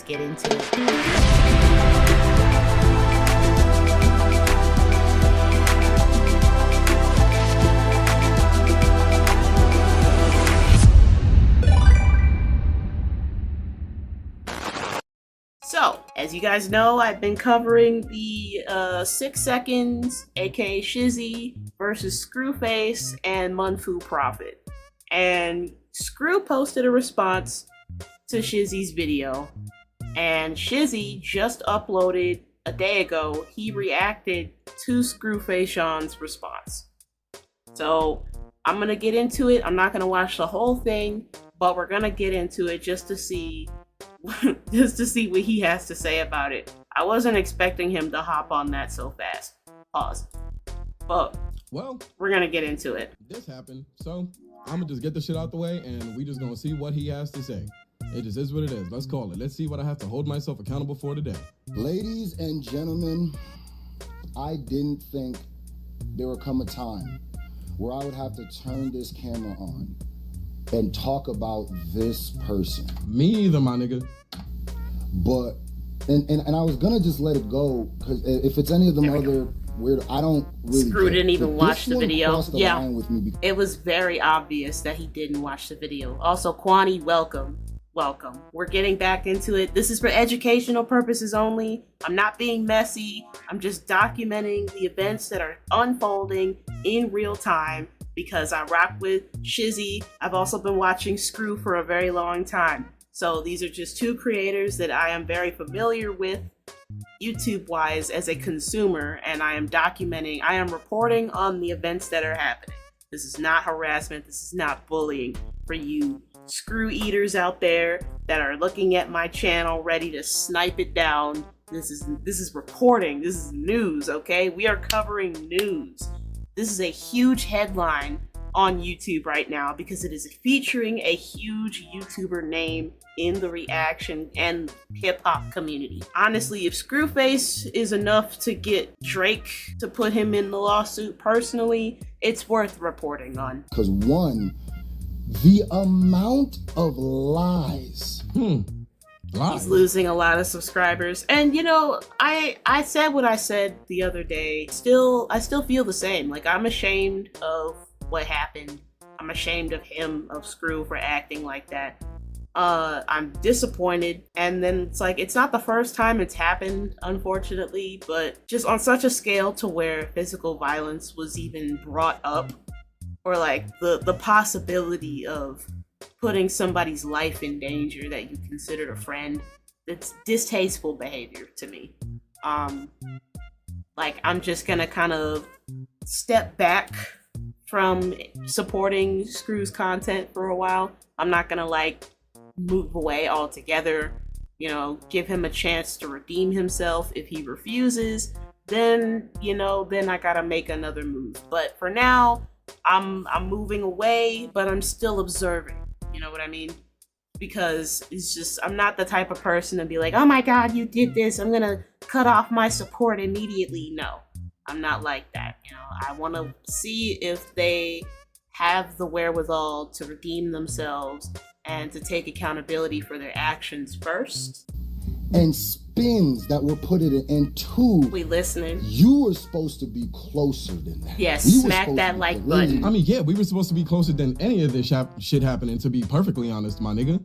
get into it. So, as you guys know, I've been covering the 6 seconds, aka Shizzy, versus Screwface and MUNFU Proffitt. And Scru posted a response to Shizzy's video, and Shizzy just uploaded a day ago. He reacted to Screwface's response. So, I'm gonna get into it. I'm not gonna watch the whole thing, but we're gonna get into it just to see what he has to say about it. I wasn't expecting him to hop on that so fast. Pause. But well, we're gonna get into it. This happened, so I'm gonna just get the shit out the way, and we just gonna see what he has to say. It just is what it is. Let's call it. Let's see what I have to hold myself accountable for today. Ladies and gentlemen, I didn't think there would come a time where I would have to turn this camera on and talk about this person. Me either, my nigga. But, and I was gonna just let it go, because if it's any of them other weird, I don't really Scru didn't even watch the video. Yeah. It was very obvious that he didn't watch the video. Also, Kwani, welcome. Welcome. We're getting back into it. This is for educational purposes only. I'm not being messy. I'm just documenting the events that are unfolding in real time, because I rock with Shizzy. I've also been watching Scru for a very long time. So these are just two creators that I am very familiar with YouTube-wise as a consumer, and I am reporting on the events that are happening. This is not harassment. This is not bullying for you Screw eaters out there that are looking at my channel ready to snipe it down. This is reporting. This is news, okay? We are covering news. This is a huge headline on YouTube right now because it is featuring a huge YouTuber name in the reaction and hip-hop community. Honestly, if Screwface is enough to get Drake to put him in the lawsuit personally, it's worth reporting on. Because one, the amount of lies. He's losing a lot of subscribers. And you know, I said what I said the other day. I still feel the same. Like, I'm ashamed of what happened. I'm ashamed of him, of Scru, for acting like that. I'm disappointed. And then it's like, it's not the first time it's happened, unfortunately, but just on such a scale to where physical violence was even brought up, or like the possibility of putting somebody's life in danger that you considered a friend. It's distasteful behavior to me. Like, I'm just gonna kind of step back from supporting Scru's content for a while. I'm not gonna like move away altogether, you know, give him a chance to redeem himself. If he refuses, then, you know, then I gotta make another move. But for now, I'm moving away, but I'm still observing. You know what I mean? Because it's just, I'm not the type of person to be like, oh my god, you did this, I'm gonna cut off my support immediately. No, I'm not like that. You know, I want to see if they have the wherewithal to redeem themselves and to take accountability for their actions first. And spins that were put in, and two, we listening. You were supposed to be closer than that. Yes, smack that like button. I mean, yeah, we were supposed to be closer than any of this shit happening, to be perfectly honest, my nigga.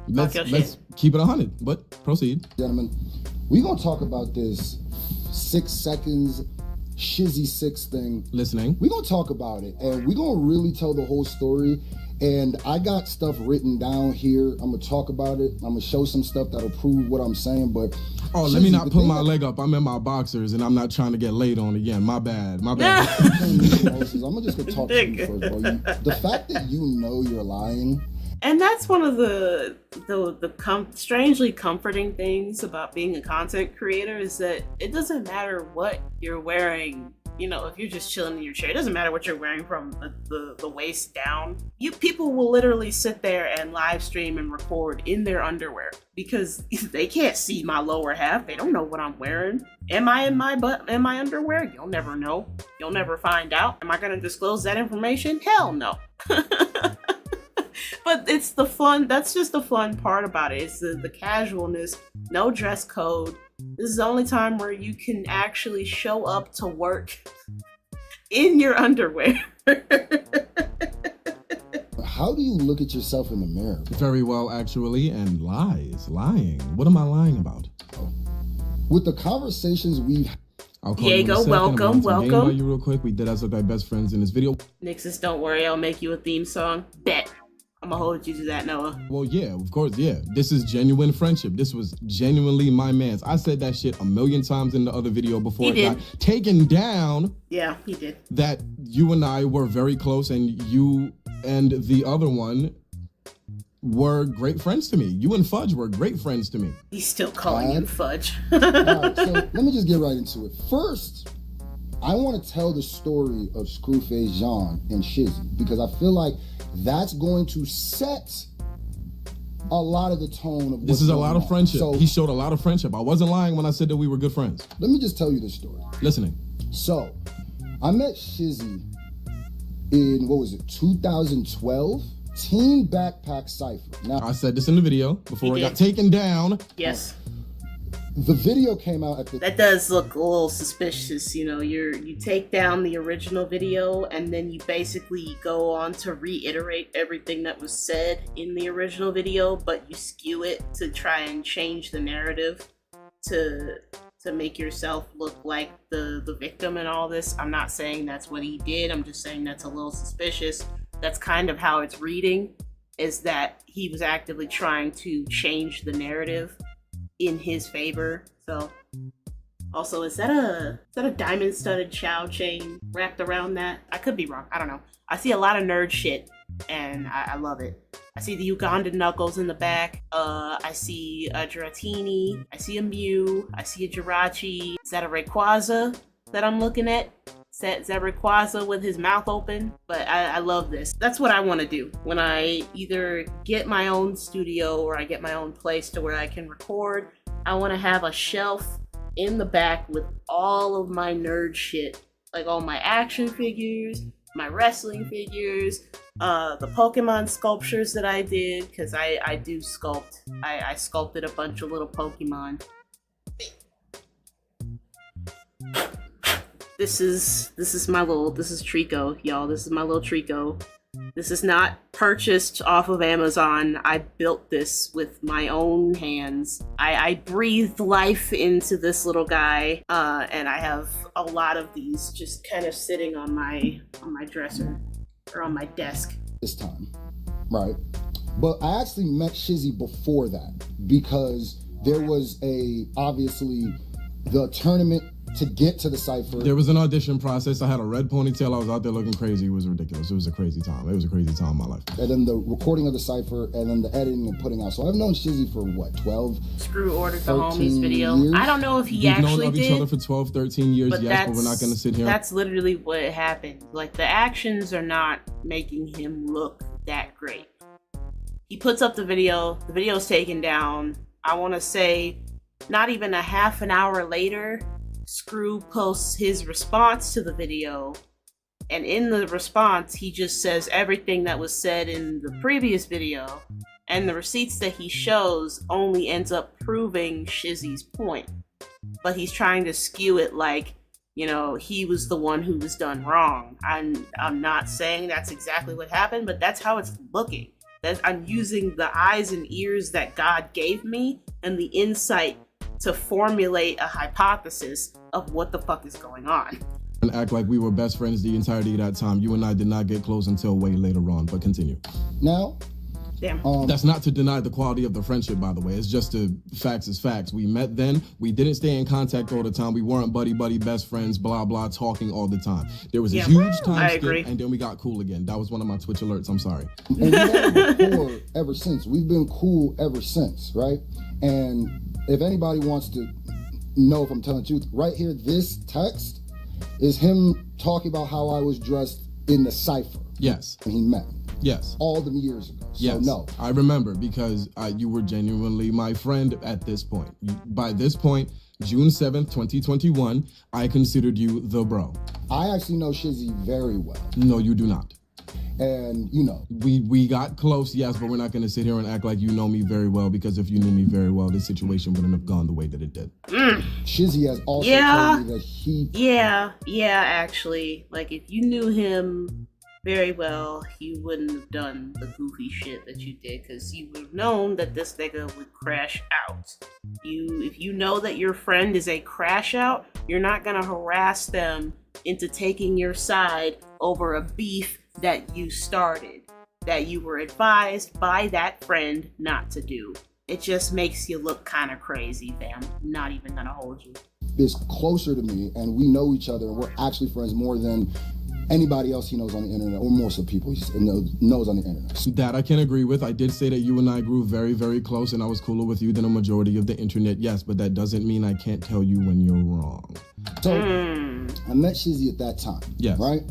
Let's keep it 100, but proceed. Gentlemen, we gonna talk about this 6 seconds Shizzy 6 thing. Listening. We gonna talk about it, and we gonna really tell the whole story. And I got stuff written down here. I'm gonna talk about it. I'm gonna show some stuff that'll prove what I'm saying. But Let me not put my leg up. I'm in my boxers, and I'm not trying to get laid on again. My bad. I'm just gonna talk to you first, bro. The fact that you know you're lying. And that's one of the strangely comforting things about being a content creator, is that it doesn't matter what you're wearing. You know, if you're just chilling in your chair, it doesn't matter what you're wearing from the waist down. People will literally sit there and live stream and record in their underwear because they can't see my lower half. They don't know what I'm wearing. Am I in my underwear? You'll never know. You'll never find out. Am I gonna disclose that information? Hell no. But it's the fun. That's just the fun part about it. It's the casualness, no dress code. This is the only time where you can actually show up to work in your underwear. How do you look at yourself in the mirror? Very well, actually, and lying. What am I lying about? With the conversations we've I'll call you in a Diego, second. welcome, I'm gonna game by welcome. you real quick. We did as look like best friends in this video. Nixus, don't worry, I'll make you a theme song. Bet. I'm gonna hold you to that, Noah. Well, yeah, of course, yeah. This is genuine friendship. This was genuinely my man's. I said that shit a million times in the other video before He it got taken down. Yeah, he did. That you and I were very close, and you and the other one were great friends to me. You and Fudge were great friends to me. He's still calling you Fudge. All right, so let me just get right into it. First, I want to tell the story of Screwface John and Shizzy because I feel like that's going to set a lot of the tone of This is a lot of friendship. So, He showed a lot of friendship. I wasn't lying when I said that we were good friends. let me just tell you the story. Listening. So, I met Shizzy in, 2012? Team Backpack Cipher. Now, I said this in the video before it did. got taken down. Yes. the video came out at the... That does look a little suspicious, you know. You take down the original video and then you basically go on to reiterate everything that was said in the original video, but you skew it to try and change the narrative to make yourself look like the victim and all this. I'm not saying that's what he did. I'm just saying that's a little suspicious. That's kind of how it's reading, is that he was actively trying to change the narrative in his favor. So also, is that a diamond studded chow chain wrapped around that? I could be wrong. I don't know. I see a lot of nerd shit and I love it. I see the Ugandan knuckles in the back. I see a Dratini. I see a Mew. I see a Jirachi. Is that a Rayquaza that I'm looking at? Is that Rayquaza with his mouth open? But I love this. That's what I want to do when I either get my own studio or I get my own place to where I can record. I want to have a shelf in the back with all of my nerd shit, like all my action figures, my wrestling figures, the Pokemon sculptures that I did, because I do sculpt. I sculpted a bunch of little Pokemon. This is Trico, y'all. This is my little Trico. This is not purchased off of Amazon. I built this with my own hands. I breathed life into this little guy, and I have a lot of these just kind of sitting on my dresser or on my desk. This time, right? But I actually met Shizzy before that because there was obviously the tournament to get to the cipher. There was an audition process. I had a red ponytail. I was out there looking crazy. It was ridiculous. It was a crazy time. It was a crazy time in my life. And then the recording of the cipher, and then the editing and putting out. So I've known Shizzy for what, 12? Screw ordered the homies video. years? I don't know if he We've actually known of each other for 12, 13 years, but yes, but we're not going to sit here. That's literally what happened. Like, the actions are not making him look that great. He puts up the video's taken down. I want to say not even a half an hour later, Scru posts his response to the video, and in the response he just says everything that was said in the previous video, and the receipts that he shows only ends up proving Shizzy's point, but he's trying to skew it like, you know, he was the one who was done wrong. I'm not saying that's exactly what happened, but that's how it's looking. That I'm using the eyes and ears that God gave me and the insight to formulate a hypothesis of what the fuck is going on. And act like we were best friends the entirety of that time. You and I did not get close until way later on, but continue. Now, Damn. That's not to deny the quality of the friendship, by the way. It's just facts is facts. We met then. We didn't stay in contact all the time. We weren't buddy best friends, blah, blah, talking all the time. There was a huge time skip, and then we got cool again. That was one of my Twitch alerts. I'm sorry. And we had rapport ever since. We've been cool ever since, right? And if anybody wants to know if I'm telling the truth, right here, this text is him talking about how I was dressed in the cipher. Yes. And he met me. Yes. All them years ago. So yes. No. I remember because you were genuinely my friend at this point. By this point, June 7th, 2021, I considered you the bro. I actually know Shizzy very well. No, you do not. And, you know. We got close, yes, but we're not going to sit here and act like you know me very well, because if you knew me very well, this situation wouldn't have gone the way that it did. Shizzy has also told me that he... Yeah, actually. Like, if you knew him very well, he wouldn't have done the goofy shit that you did, because you would have known that this nigga would crash out. If you know that your friend is a crash out, you're not gonna harass them into taking your side over a beef that you started, that you were advised by that friend not to do. It just makes you look kind of crazy, fam. I'm not even gonna hold you. Is closer to me, and we know each other, and we're actually friends more than anybody else he knows on the internet, or more so people he knows on the internet. That I can agree with. I did say that you and I grew very, very close, and I was cooler with you than a majority of the internet, yes, but that doesn't mean I can't tell you when you're wrong. So, I met Shizzy at that time, yes. Right?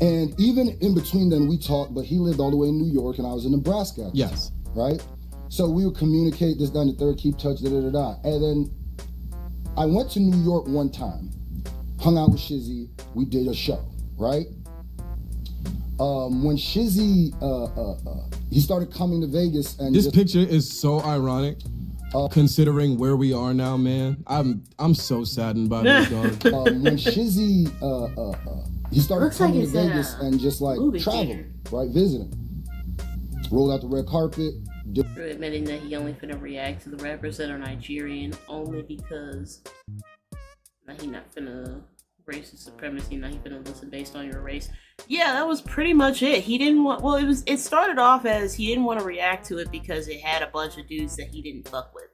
And even in between then, we talked, but he lived all the way in New York, and I was in Nebraska. Yes. Right? So we would communicate, this, down, the third, keep touch, da-da-da-da. And then I went to New York one time, hung out with Shizzy, we did a show. Right? When Shizzy, he started coming to Vegas, and this picture is so ironic, considering where we are now, man. I'm so saddened by this, dog. When Shizzy, he started coming to Vegas and just like traveling, right, visiting. Rolled out the red carpet. Admitting that he only finna react to the rappers that are Nigerian only because he not finna racist supremacy, now he finna listen based on your race. Yeah, that was pretty much it. He didn't want, well, it started off as he didn't want to react to it because it had a bunch of dudes that he didn't fuck with.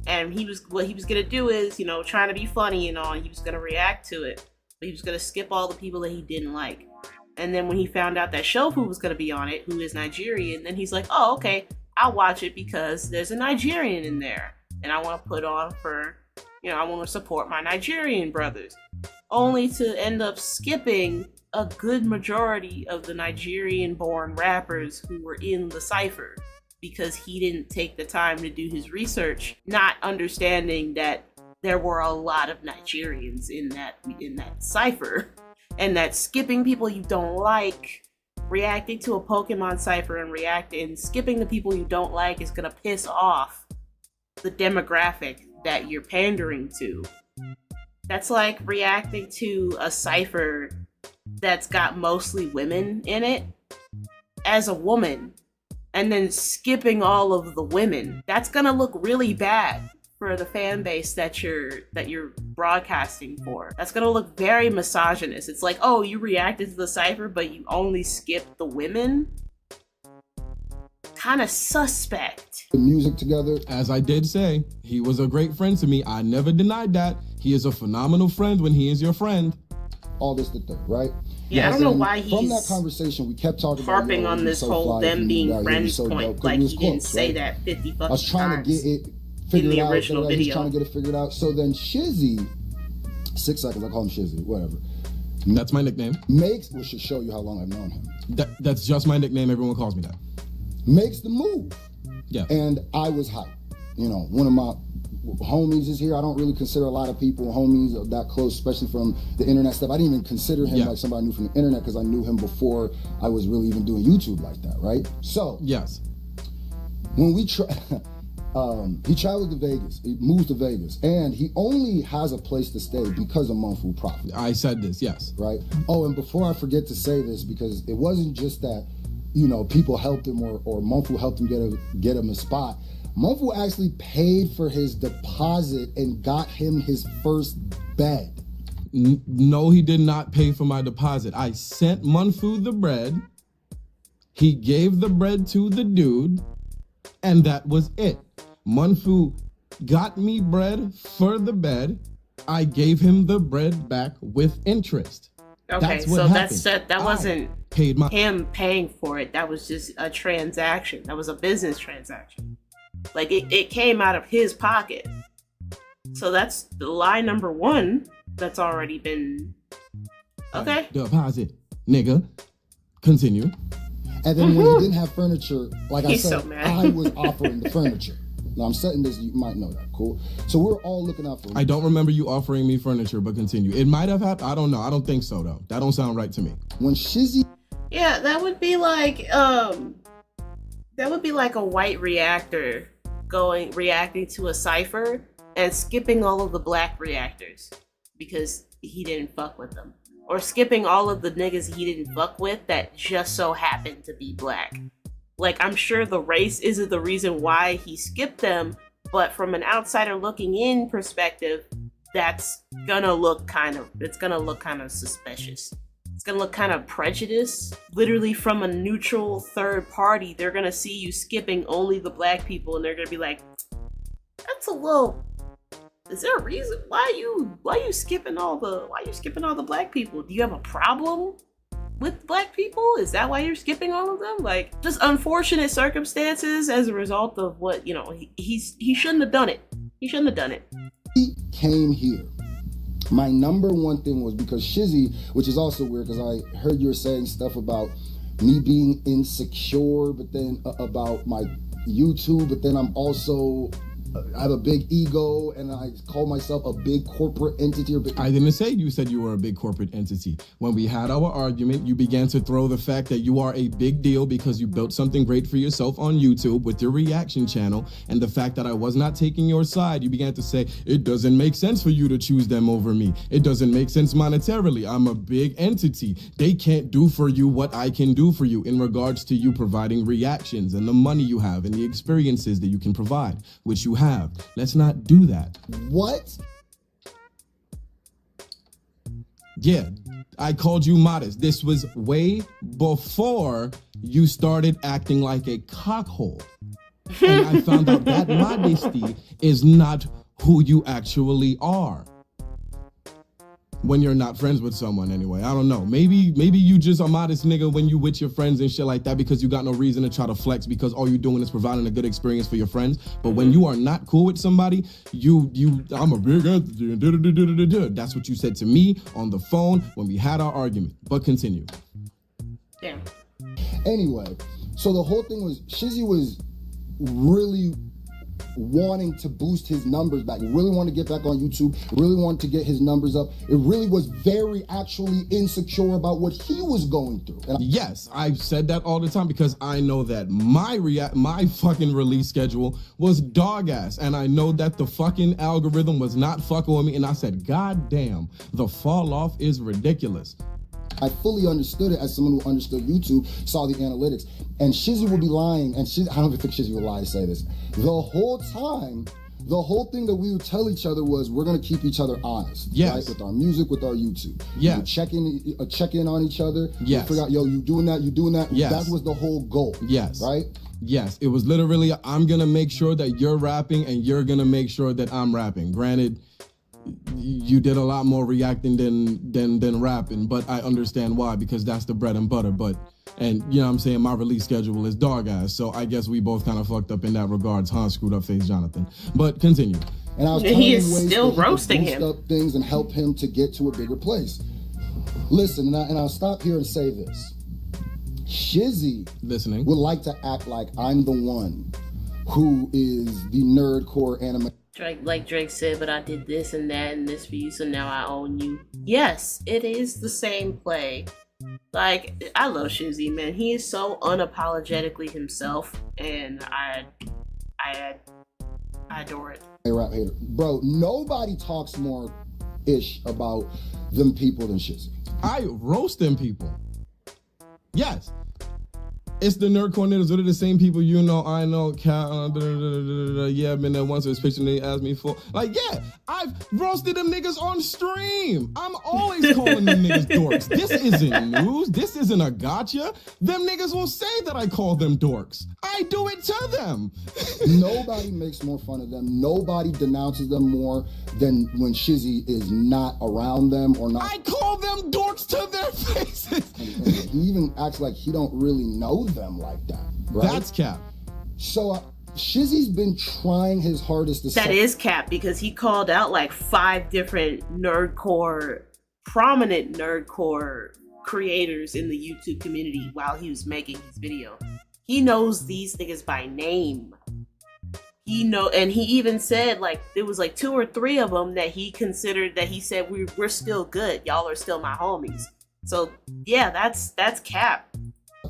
And what he was gonna do is, you know, trying to be funny and all, and he was gonna react to it. But he was gonna skip all the people that he didn't like. And then when he found out that Shofu was gonna be on it, who is Nigerian, then he's like, oh, okay, I'll watch it because there's a Nigerian in there. And I wanna put on for, you know, I wanna support my Nigerian brothers. Only to end up skipping a good majority of the Nigerian-born rappers who were in the cipher because he didn't take the time to do his research, not understanding that there were a lot of Nigerians in that cipher, and that skipping people you don't like, reacting to a Pokemon cipher and skipping the people you don't like is gonna piss off the demographic that you're pandering to. That's like reacting to a cipher that's got mostly women in it as a woman and then skipping all of the women. That's gonna look really bad for the fan base that you're broadcasting for. That's gonna look very misogynist. It's like, oh, you reacted to the cipher but you only skipped the women? Kind of suspect. The music together. As I did say, he was a great friend to me. I never denied that. He is a phenomenal friend when he is your friend. All this, the thing, right? Yeah, I don't know why he's from that conversation we kept talking harping about, on this whole them being friends point, like he didn't say that 50 fucking times. I was trying to get it figured out. Original video. He's trying to get it figured out. So then Shizzy, 6 seconds, I call him Shizzy, whatever. That's my nickname. We should show you how long I've known him. That's just my nickname. Everyone calls me that. Makes the move. Yeah. And I was hyped. You know, one of my homies is here. I don't really consider a lot of people homies that close, especially from the internet stuff. I didn't even consider him like somebody I knew from the internet because I knew him before I was really even doing YouTube like that, right? So, yes. When we he traveled to Vegas, he moved to Vegas, and he only has a place to stay because of MUNFU Proffitt. I said this, yes. Right? Oh, and before I forget to say this, because it wasn't just that, you know, people helped him or MUNFU helped him get him a spot. MUNFU actually paid for his deposit and got him his first bed. No, he did not pay for my deposit. I sent MUNFU the bread. He gave the bread to the dude, and that was it. MUNFU got me bread for the bed. I gave him the bread back with interest. Okay, so that wasn't him paying for it. That was just a transaction. That was a business transaction. Like it came out of his pocket. So that's the lie number one that's already been okay. Deposit, nigga. Continue. And then when he didn't have furniture, like I said, so mad. I was offering the furniture. Now I'm setting this, you might know that, cool? So we're all looking out for him. I don't remember you offering me furniture, but continue. It might have happened, I don't know. I don't think so though. That don't sound right to me. When Shizzy... Yeah, that would be like a white reactor reacting to a cipher and skipping all of the black reactors because he didn't fuck with them. Or skipping all of the niggas he didn't fuck with that just so happened to be black. Like, I'm sure the race isn't the reason why he skipped them, but from an outsider looking in perspective, it's gonna look kind of suspicious. It's gonna look kind of prejudiced. Literally from a neutral third party, they're gonna see you skipping only the black people and they're gonna be like, that's a little, is there a reason why you skipping all the black people? Do you have a problem with black people? Is that why you're skipping all of them? Like, just unfortunate circumstances as a result of what, he shouldn't have done it. He shouldn't have done it. He came here. My number one thing was because Shizzy, which is also weird because I heard you were saying stuff about me being insecure, but then about my YouTube, but then I have a big ego and I call myself a big corporate entity. I didn't say you said you were a big corporate entity. When we had our argument, you began to throw the fact that you are a big deal because you built something great for yourself on YouTube with your reaction channel, and the fact that I was not taking your side, you began to say, it doesn't make sense for you to choose them over me. It doesn't make sense monetarily. I'm a big entity. They can't do for you what I can do for you in regards to you providing reactions and the money you have and the experiences that you can provide, which you have. Let's not do that. What? Yeah, I called you modest. This was way before you started acting like a cockhole. And I found out that modesty is not who you actually are. When you're not friends with someone anyway. I don't know. Maybe you just a modest nigga when you with your friends and shit like that because you got no reason to try to flex because all you're doing is providing a good experience for your friends. But when you are not cool with somebody, I'm a big entity. That's what you said to me on the phone when we had our argument. But continue. Damn. Anyway, so the whole thing was Shizzy was really wanting to boost his numbers back, really wanted to get back on YouTube, really wanted to get his numbers up. It really was very actually insecure about what he was going through. Yes, I've said that all the time because I know that my fucking release schedule was dog ass, and I know that the fucking algorithm was not fucking with me, and I said, God damn, the fall off is ridiculous. I fully understood it as someone who understood YouTube, saw the analytics. And Shizzy will be lying, and I don't even think Shizzy will lie to say this. The whole time, the whole thing that we would tell each other was we're going to keep each other honest. Yes. Right? With our music, with our YouTube. Yeah. Check in on each other. Yes. Figure out, yo, you doing that? Yes. That was the whole goal. Yes. Right? Yes. It was literally, I'm going to make sure that you're rapping and you're going to make sure that I'm rapping. Granted, you did a lot more reacting than rapping, but I understand why, because that's the bread and butter. And you know what I'm saying, my release schedule is dog ass, so I guess we both kind of fucked up in that regards, huh? Screwed up face Jonathan. But continue. And I was he is still roasting him. Up things and help him to get to a bigger place. Listen, and I'll stop here and say this. Shizzy listening would like to act like I'm the one who is the nerdcore anime. Drake said, but I did this and that and this for you, so now I own you. Yes, it is the same play. Like, I love Shizzy, man. He is so unapologetically himself, and I adore it. Hey, rap hater. Bro, nobody talks more ish about them people than Shizzy. I roast them people. Yes. It's the nerd coordinators. They're the same people you know, I know, yeah, I've been there once. This picture they asked me for. Like, yeah, I've roasted them niggas on stream. I'm always calling them niggas dorks. This isn't news. This isn't a gotcha. Them niggas will say that I call them dorks. I do it to them. Nobody makes more fun of them. Nobody denounces them more than when Shizzy is not around them or not. I call them dorks to their faces. And he even acts like he don't really know them like that. Right? That's cap. So Shizzy's been trying his hardest to That is cap, because he called out like 5 different prominent nerdcore creators in the YouTube community while he was making his video. He knows these niggas by name. And he even said, like, there was like 2 or 3 of them that he considered, that he said, we're still good. Y'all are still my homies. So yeah, that's cap.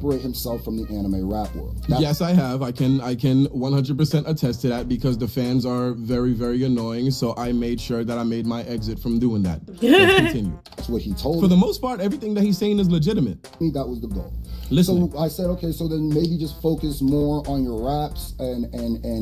separate himself from the anime rap world. Yes, I have. I can 100% attest to that because the fans are very, very annoying. So I made sure that I made my exit from doing that. Let's continue. That's what he told me. For the most part, everything that he's saying is legitimate. That was the goal. Listen. So I said, okay, so then maybe just focus more on your raps and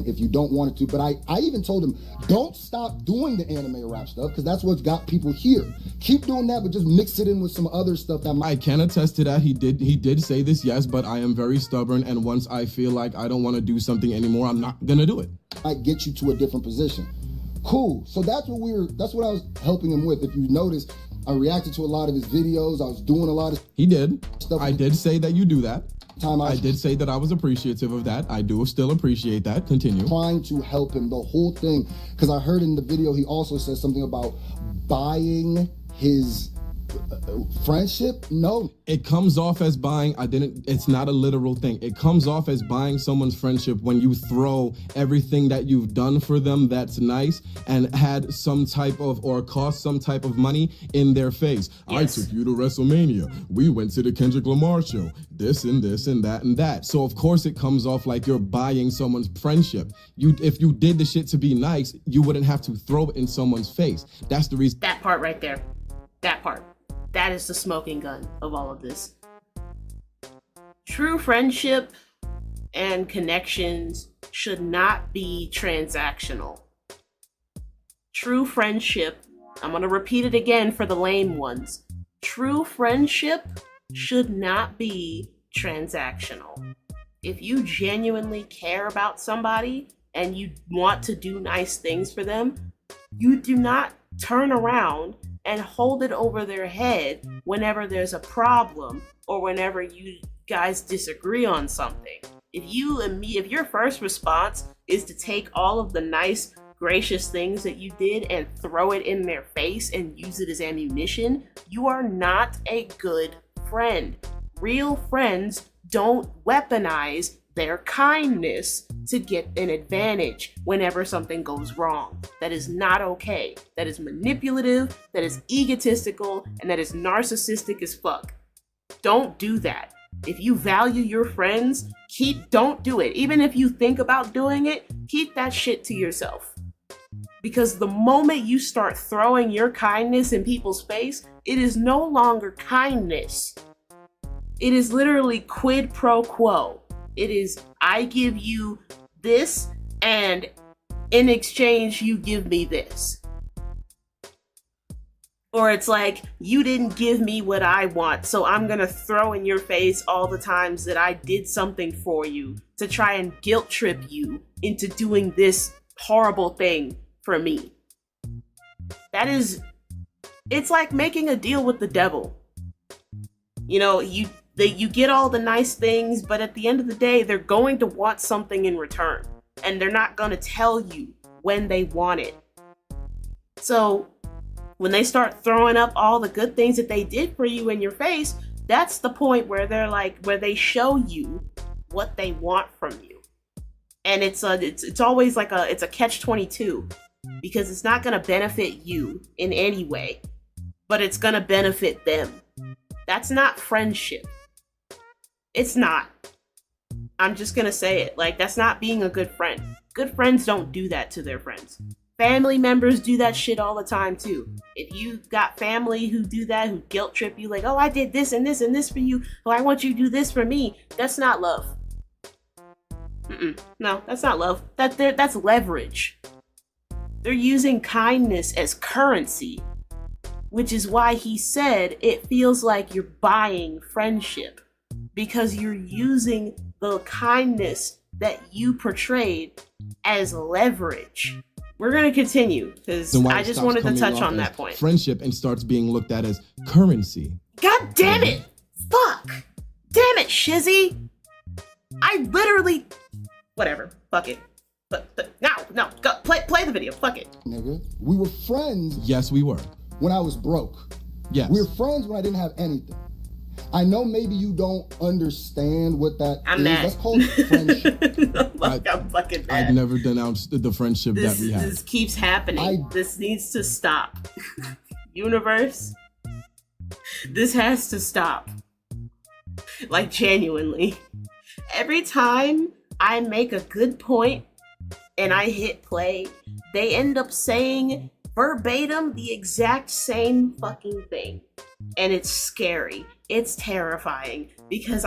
if you don't want it to. But I even told him, don't stop doing the anime rap stuff because that's what's got people here. Keep doing that, but just mix it in with some other stuff that I can attest to that. He did say this, yes, but I am very stubborn, and once I feel like I don't want to do something anymore, I'm not gonna do it. Might get you to a different position. Cool. So that's what I was helping him with. If you notice, I reacted to a lot of his videos. I was doing a lot of He did. stuff. I did say that you do that. I did say that I was appreciative of that. I do still appreciate that. Continue. Trying to help him, the whole thing, because I heard in the video he also said something about buying his friendship. No, it comes off as buying. It's not a literal thing. It comes off as buying someone's friendship when you throw everything that you've done for them that's nice and had some type of or cost some type of money in their face. Yes. I took you to WrestleMania. We went to the Kendrick Lamar show. This and this and that and that. So of course it comes off like you're buying someone's friendship. If you did the shit to be nice, you wouldn't have to throw it in someone's face. That's the reason. That part right there. That part. That is the smoking gun of all of this. True friendship and connections should not be transactional. True friendship, I'm going to repeat it again for the lame ones. True friendship should not be transactional. If you genuinely care about somebody and you want to do nice things for them, you do not turn around and hold it over their head whenever there's a problem or whenever you guys disagree on something. If your first response is to take all of the nice, gracious things that you did and throw it in their face and use it as ammunition, you are not a good friend. Real friends don't weaponize their kindness to get an advantage whenever something goes wrong. That is not okay. That is manipulative, that is egotistical, and that is narcissistic as fuck. Don't do that. If you value your friends, don't do it. Even if you think about doing it, keep that shit to yourself. Because the moment you start throwing your kindness in people's face, it is no longer kindness. It is literally quid pro quo. It is, I give you this, and in exchange, you give me this. Or it's like, you didn't give me what I want, so I'm gonna throw in your face all the times that I did something for you to try and guilt trip you into doing this horrible thing for me. It's like making a deal with the devil. You know, you get all the nice things, but at the end of the day, they're going to want something in return. And they're not going to tell you when they want it. So when they start throwing up all the good things that they did for you in your face, that's the point where where they show you what they want from you. And it's always like it's a catch-22, because it's not going to benefit you in any way, but it's going to benefit them. That's not friendship. It's not. I'm just gonna say it. Like, that's not being a good friend. Good friends don't do that to their friends. Family members do that shit all the time too. If you got family who do that, who guilt trip you like, oh, I did this and this and this for you, oh, I want you to do this for me, that's not love. No, that's not love. That's leverage. They're using kindness as currency, which is why he said it feels like you're buying friendship, because you're using the kindness that you portrayed as leverage. We're going to continue because I just wanted to touch on that point. Friendship and starts being looked at as currency. God damn it! Fuck! Damn it, Shizzy! I literally... Whatever. Fuck it. But no, go play the video. Fuck it. Nigga, we were friends. Yes, we were. When I was broke. Yes. We were friends when I didn't have anything. I know maybe you don't understand what that is. Mad. That's called friendship. I'm fucking mad. I've never denounced the friendship that we have. This keeps happening. This needs to stop. Universe, this has to stop. Like, genuinely. Every time I make a good point and I hit play, they end up saying verbatim the exact same fucking thing. And it's scary. It's terrifying because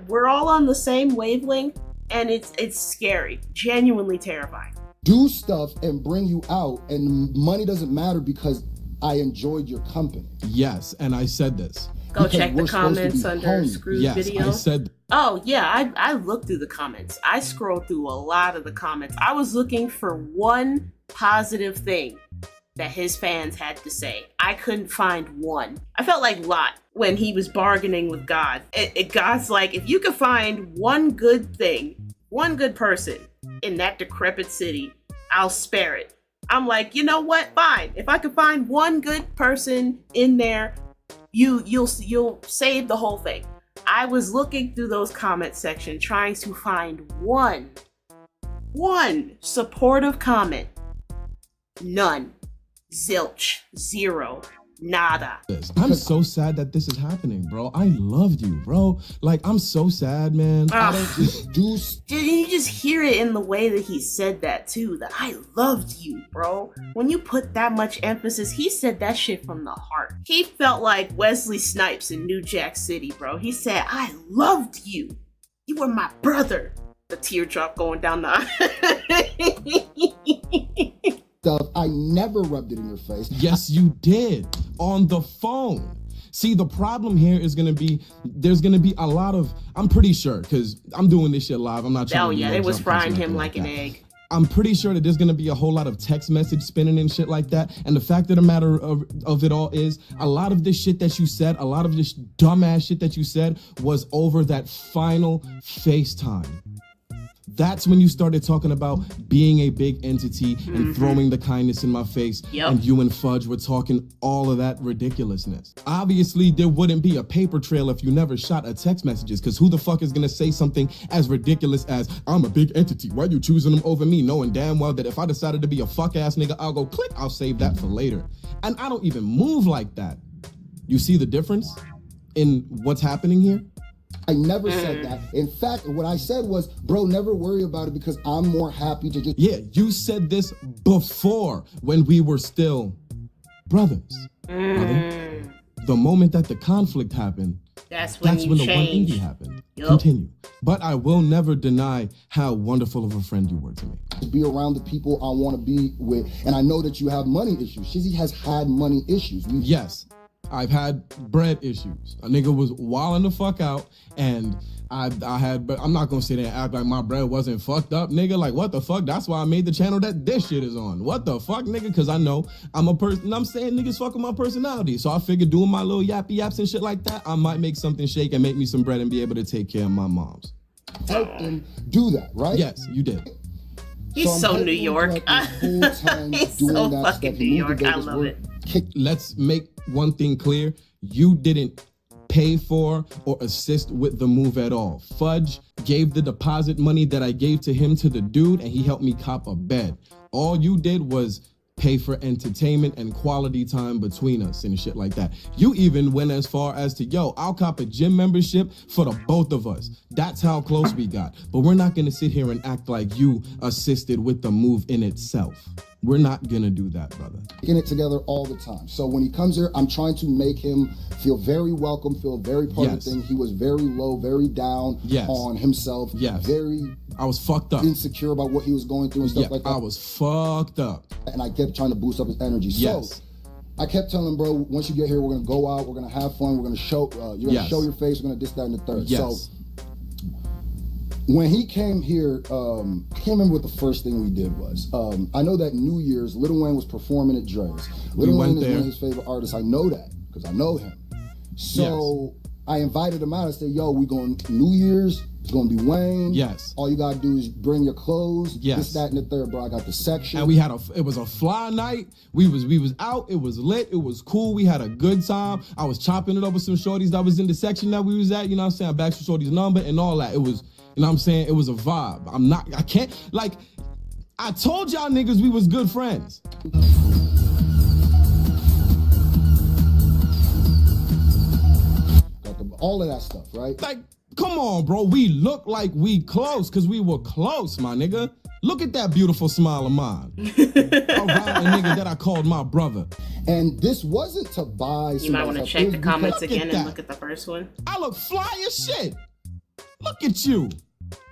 we're all on the same wavelength, and it's scary, genuinely terrifying. Do stuff and bring you out, and money doesn't matter because I enjoyed your company. Yes, and I said this. Go check the comments under Scru's video. I said. Oh yeah, I looked through the comments. I scrolled through a lot of the comments. I was looking for one positive thing that his fans had to say. I couldn't find one. I felt like Lot when he was bargaining with God. God's like, if you could find one good thing, one good person in that decrepit city, I'll spare it. I'm like, you know what? Fine. If I could find one good person in there, you'll save the whole thing. I was looking through those comment section trying to find one supportive comment. None. Zilch. Zero. Nada. I'm so sad that this is happening, bro. I loved you, bro. Like, I'm so sad, man. I don't just do. Did you just hear it in the way that he said that too? That I loved you, bro. When you put that much emphasis, he said that shit from the heart. He felt like Wesley Snipes in New Jack City, bro. He said, I loved you. You were my brother. The teardrop going down the Stuff. I never rubbed it in your face. Yes, you did. On the phone. See, the problem here is there's gonna be a lot of, I'm pretty sure, because I'm doing this shit live. I'm not trying to. Oh yeah, they was frying him like an egg. I'm pretty sure that there's gonna be a whole lot of text message spinning and shit like that. And the fact of the matter of it all is, a lot of this shit that you said, a lot of this dumbass shit that you said was over that final FaceTime. That's when you started talking about being a big entity and throwing the kindness in my face. Yep. And you and Fudge were talking all of that ridiculousness. Obviously, there wouldn't be a paper trail if you never shot a text messages, because who the fuck is going to say something as ridiculous as, I'm a big entity, why you choosing them over me, knowing damn well that if I decided to be a fuck ass nigga, I'll go click, I'll save that for later. And I don't even move like that. You see the difference in what's happening here? I never said that. In fact, what I said was, bro, never worry about it because I'm more happy to just... Yeah, you said this before when we were still brothers. Brother. The moment that the conflict happened, that's when the 180 happened. Yep. Continue. But I will never deny how wonderful of a friend you were to me. To be around the people I want to be with. And I know that you have money issues. Shizzy has had money issues. Yes. I've had bread issues. A nigga was wilding the fuck out, and I had, but I'm not gonna sit there and act like my bread wasn't fucked up, nigga. Like, what the fuck? That's why I made the channel that this shit is on. What the fuck, nigga? Because I know I'm a person, I'm saying niggas fuck with my personality. So I figured doing my little yappy yaps and shit like that, I might make something shake and make me some bread and be able to take care of my moms. Help them do that, right? Yes, you did. He's so New York. He's so fucking New York. I love it. Let's make one thing clear. You didn't pay for or assist with the move at all. Fudge gave the deposit money that I gave to him to the dude, and he helped me cop a bed. All you did was pay for entertainment and quality time between us and shit like that. You even went as far as to, yo, I'll cop a gym membership for the both of us. That's how close we got. But we're not gonna sit here and act like you assisted with the move in itself. We're not gonna do that, brother. Getting it together all the time. So when he comes here, I'm trying to make him feel very welcome, feel very part of the thing. He was very low, very down on himself. Very I was fucked up. Insecure about what he was going through and stuff like that. I was fucked up. And I kept trying to boost up his energy. So I kept telling him, bro, once you get here, we're gonna go out, we're gonna have fun, we're gonna show you're gonna show your face, we're gonna this, that, and the third. So when he came here, I can't remember what the first thing we did was. I know that New Year's, Lil Wayne was performing at Dre's. Lil Wayne is one of his favorite artists. I know that because I know him. So I invited him out. I said, yo, we going New Year's. It's going to be Wayne. All you got to do is bring your clothes. This, that, and the third, bro. I got the section. And we had it was a fly night. We was out. It was lit. It was cool. We had a good time. I was chopping it up with some shorties that was in the section that we was at. You know what I'm saying? I backed shorty's number and all that. It was... You know what I'm saying? It was a vibe. I can't, like, I told y'all niggas we was good friends. Got the all of that stuff, right? Like, come on, bro. We look like we close because we were close, my nigga. Look at that beautiful smile of mine. Around a nigga that I called my brother. And this wasn't to buy. You might want to check the comments again and look at the first one. I look fly as shit. Look at you.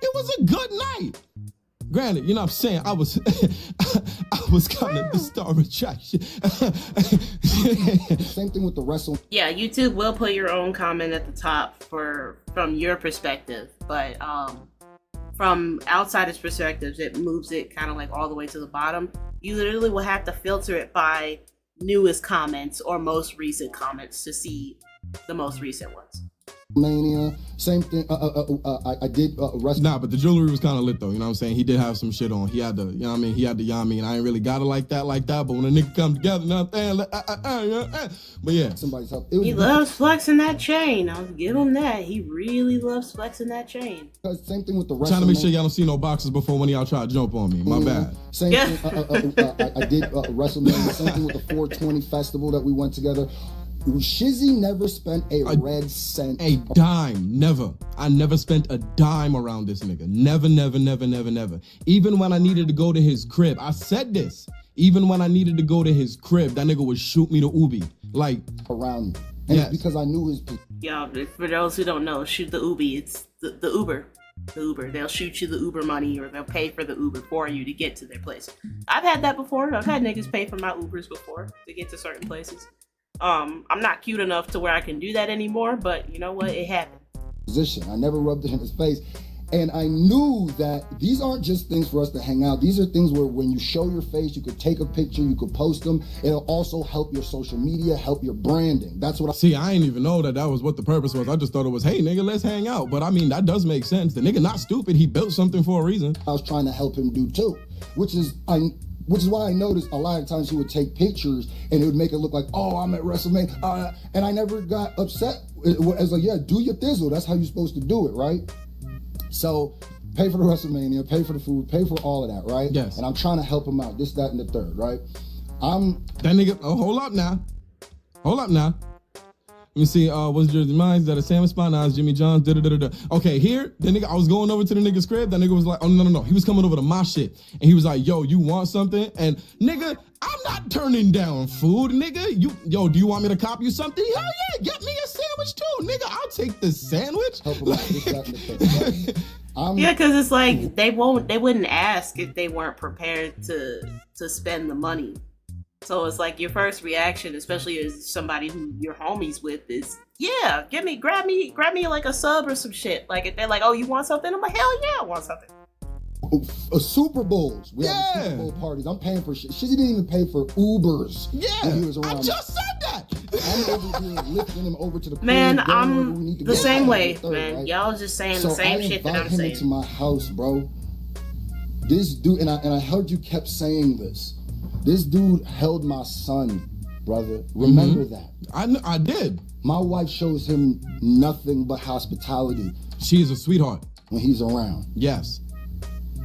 It was a good night. Granted, you know what I'm saying? I was kind of the star attraction. Same thing with the wrestle. Yeah, YouTube will put your own comment at the top from your perspective, but from outsiders' perspectives, it moves it kind of like all the way to the bottom. You literally will have to filter it by newest comments or most recent comments to see the most recent ones. Mania, same thing. I did wrestling. Nah, but the jewelry was kind of lit though. You know what I'm saying? He did have some shit on. He had the, you know what I mean? He had the, you know what I mean? I ain't really got it like that. But when a nigga come together, you know what I'm saying? But yeah. Somebody's help. He loves flexing that chain. I'll give him that. He really loves flexing that chain. Same thing with the wrestling. Trying to make sure y'all don't see no boxes before one of y'all try to jump on me. My bad. Same thing. I did WrestleMania. Same thing with the 420 festival that we went together. Shizzy never spent a red cent. A dime, never. I never spent a dime around this nigga. Never, never, never, never, never. Even when I needed to go to his crib, I said this. Even when I needed to go to his crib, that nigga would shoot me to Ubi. Like, around me. And yes. Because I knew his people. Yeah, for those who don't know, shoot the Ubi. It's the Uber. The Uber. They'll shoot you the Uber money or they'll pay for the Uber for you to get to their place. I've had that before. I've had niggas pay for my Ubers before to get to certain places. I'm not cute enough to where I can do that anymore, but you know what? It happened. Position. I never rubbed it in his face. And I knew that these aren't just things for us to hang out. These are things where when you show your face, you could take a picture, you could post them. It'll also help your social media, help your branding. That's what I see. I didn't even know that was what the purpose was. I just thought it was, hey, nigga, let's hang out. But I mean, that does make sense. The nigga not stupid. He built something for a reason. I was trying to help him do too, which is why I noticed a lot of times he would take pictures and it would make it look like, oh, I'm at WrestleMania. And I never got upset. It was like, yeah, do your thizzle. That's how you're supposed to do it, right? So pay for the WrestleMania, pay for the food, pay for all of that, right? Yes. And I'm trying to help him out, this, that, and the third, right? That nigga, hold up now. Let me see, what's Jersey Mines? That a sandwich spot? Nah, it's Jimmy John's. Okay, here, the nigga, I was going over to the nigga's crib. That nigga was like, oh, no. He was coming over to my shit. And he was like, yo, you want something? And nigga, I'm not turning down food, nigga. Do you want me to cop you something? Hell yeah, get me a sandwich too, nigga. I'll take the sandwich. Yeah, because it's like they wouldn't ask if they weren't prepared to spend the money. So it's like your first reaction, especially as somebody who you're homies with, is yeah, grab me like a sub or some shit. Like if they're like, oh, you want something? I'm like, hell yeah, I want something. Super Bowls. We have Super Bowl parties. I'm paying for shit. Shizzy didn't even pay for Ubers. Yeah, he was around. I just said that. I'm over here lifting him over to the man. I'm the same way, man. Right? Y'all just saying the same shit that I'm saying. I invite him into my house, bro. This dude, and I heard you kept saying this. This dude held my son, brother. Remember that. I did. My wife shows him nothing but hospitality. She's a sweetheart. When he's around. Yes.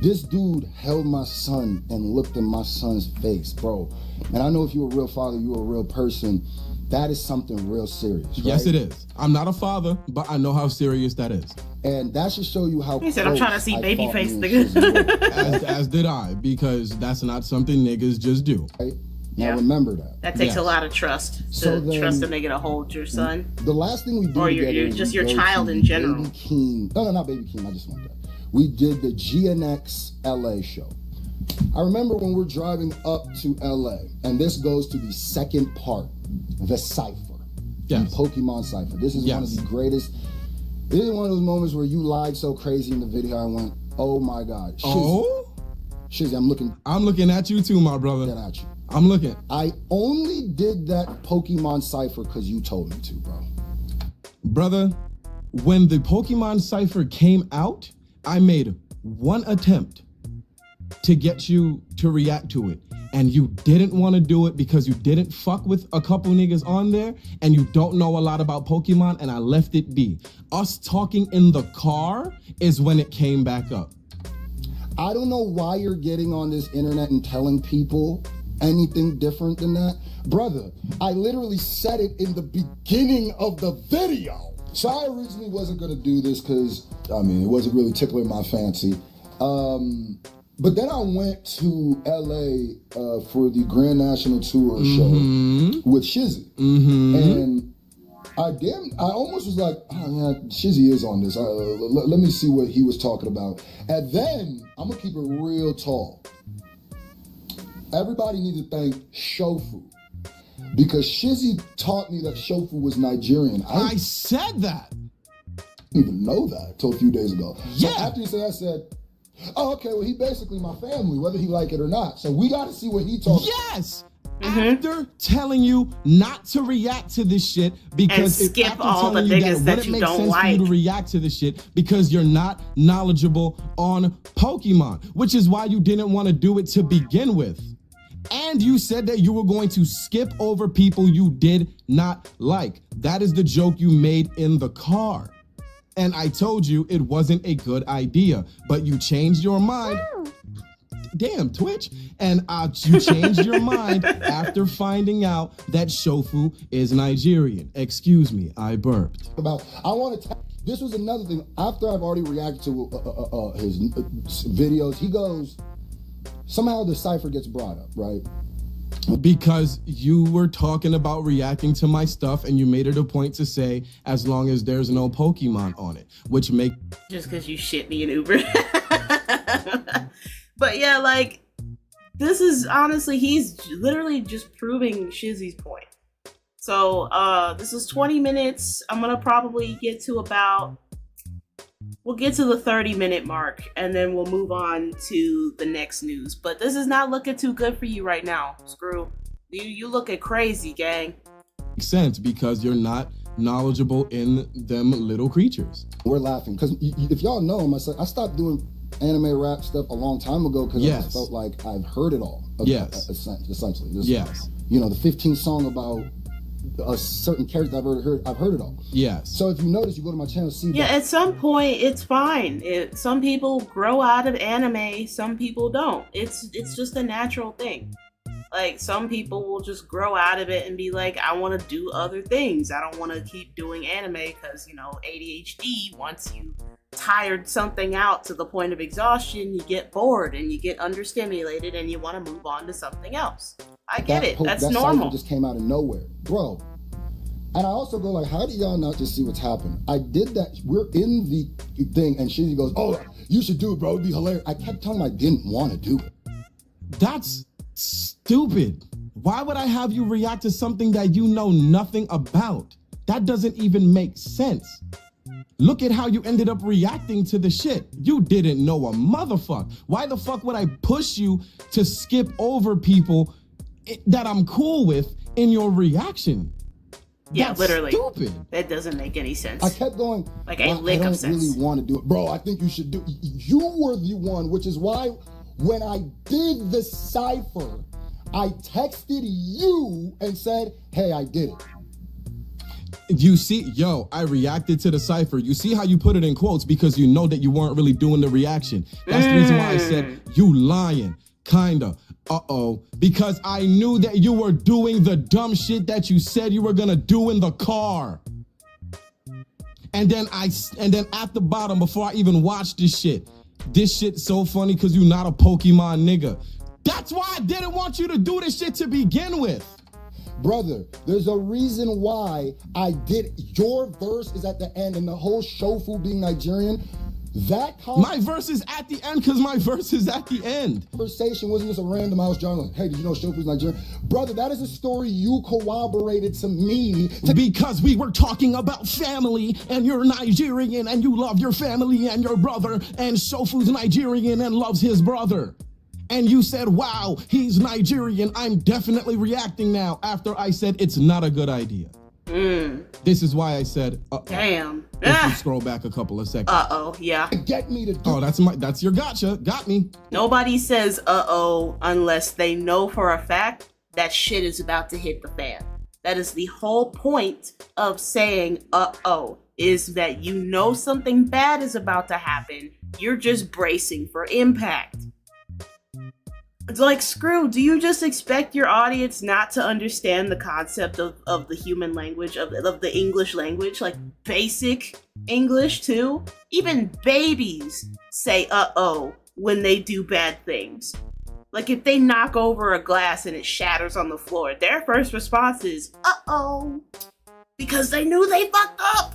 This dude held my son and looked in my son's face, bro. And I know if you're a real father, you're a real person. That is something real serious, right? Yes, it is. I'm not a father, but I know how serious that is. And that should show you how. He said, "I'm trying to see baby face, nigga." as did I, because that's not something niggas just do. Right? Now remember that. That takes a lot of trust to trust a nigga to hold your son. The last thing we did, or just your child in general. Baby Keem. No, not Baby Keem. I just want that. We did the GNX LA show. I remember when we're driving up to LA, and this goes to the second part, the cipher. Yes. The Pokemon cipher. This is one of the greatest. This is one of those moments where you lied so crazy in the video. I went, oh my God. Shizzy, I'm looking at you too, my brother. At you. I'm looking. I only did that Pokemon cipher because you told me to, bro. Brother, when the Pokemon cipher came out, I made one attempt to get you to react to it. And you didn't want to do it because you didn't fuck with a couple niggas on there and you don't know a lot about Pokemon, and I left it be. Us talking in the car is when it came back up. I don't know why you're getting on this internet and telling people anything different than that. Brother, I literally said it in the beginning of the video. So I originally wasn't going to do this because, I mean, it wasn't really tickling my fancy. But then I went to LA for the Grand National Tour show with Shizzy. And I almost was like, oh man, Shizzy is on this. Let me see what he was talking about. And then, I'm going to keep it real tall. Everybody needs to thank Shofu. Because Shizzy taught me that Shofu was Nigerian. I said that. I didn't even know that until a few days ago. Yeah. So after you said that, I said, oh, okay, well, he basically my family, whether he like it or not. So we got to see what he talks about. Yes. After telling you not to react to this shit because and skip all the niggas that you don't like. For you to react to this shit because you're not knowledgeable on Pokemon, which is why you didn't want to do it to begin with. And you said that you were going to skip over people you did not like. That is the joke you made in the car. And I told you it wasn't a good idea, but you changed your mind. Damn, Twitch. And you changed your mind after finding out that Shofu is Nigerian. Excuse me, I burped. This was another thing. After I've already reacted to his videos, he goes, somehow the cipher gets brought up, right? Because you were talking about reacting to my stuff and you made it a point to say, as long as there's no Pokemon on it, which make... Just because you shit me in Uber. But yeah, like, this is honestly, he's literally just proving Shizzy's point. So, this is 20 minutes. I'm gonna probably get to we'll get to the 30-minute mark, and then we'll move on to the next news. But this is not looking too good for you right now, Screw. You looking crazy, gang. Makes sense, because you're not knowledgeable in them little creatures. We're laughing, because if y'all know him, I stopped doing anime rap stuff a long time ago, because I just felt like I've heard it all. Essentially. You know, the 15th song about a certain character I've heard it all. Yes. So if you notice, you go to my channel, see that. At some point it's fine. Some people grow out of anime, some people don't. It's just a natural thing. Like, some people will just grow out of it and be like, I want to do other things. I don't want to keep doing anime because, you know, ADHD, once you tired something out to the point of exhaustion, you get bored and you get understimulated and you want to move on to something else. I get it. That's normal. That just came out of nowhere, bro. And I also go like, how do y'all not just see what's happened? I did that. We're in the thing, and Shizzy goes, "Oh, you should do it, bro. It'd be hilarious." I kept telling him I didn't want to do it. That's stupid. Why would I have you react to something that you know nothing about? That doesn't even make sense. Look at how you ended up reacting to the shit. You didn't know a motherfucker. Why the fuck would I push you to skip over people that I'm cool with in your reaction? Yeah, that's literally. Stupid. That doesn't make any sense. I kept going, like a lick of sense. I don't really want to do it. Bro, I think you should do it. You were the one, which is why when I did the cipher, I texted you and said, hey, I did it. You see, I reacted to the cipher. You see how you put it in quotes because you know that you weren't really doing the reaction. That's the reason why I said, you lying, kinda. Because I knew that you were doing the dumb shit that you said you were gonna do in the car. And then at the bottom, before I even watched this shit's so funny because you're not a Pokemon nigga. That's why I didn't want you to do this shit to begin with. Brother, there's a reason why I did. Your verse is at the end, and the whole Shofu being Nigerian, my verse is at the end because my verse is at the end. Conversation wasn't just a random house journal. Hey, did you know Shofu's Nigerian? Brother, that is a story you corroborated to me. Because we were talking about family, and you're Nigerian, and you love your family and your brother, and Shofu's Nigerian and loves his brother. And you said, wow, he's Nigerian. I'm definitely reacting now after I said it's not a good idea. This is why I said, damn. If you scroll back a couple of seconds. Yeah. Get me to do. Oh, that's your gotcha. Got me. Nobody says unless they know for a fact that shit is about to hit the fan. That is the whole point of saying is that you know something bad is about to happen. You're just bracing for impact. It's like, Screw, do you just expect your audience not to understand the concept of the human language, of the English language? Like, basic English, too? Even babies say uh-oh when they do bad things. Like, if they knock over a glass and it shatters on the floor, their first response is, uh-oh, because they knew they fucked up.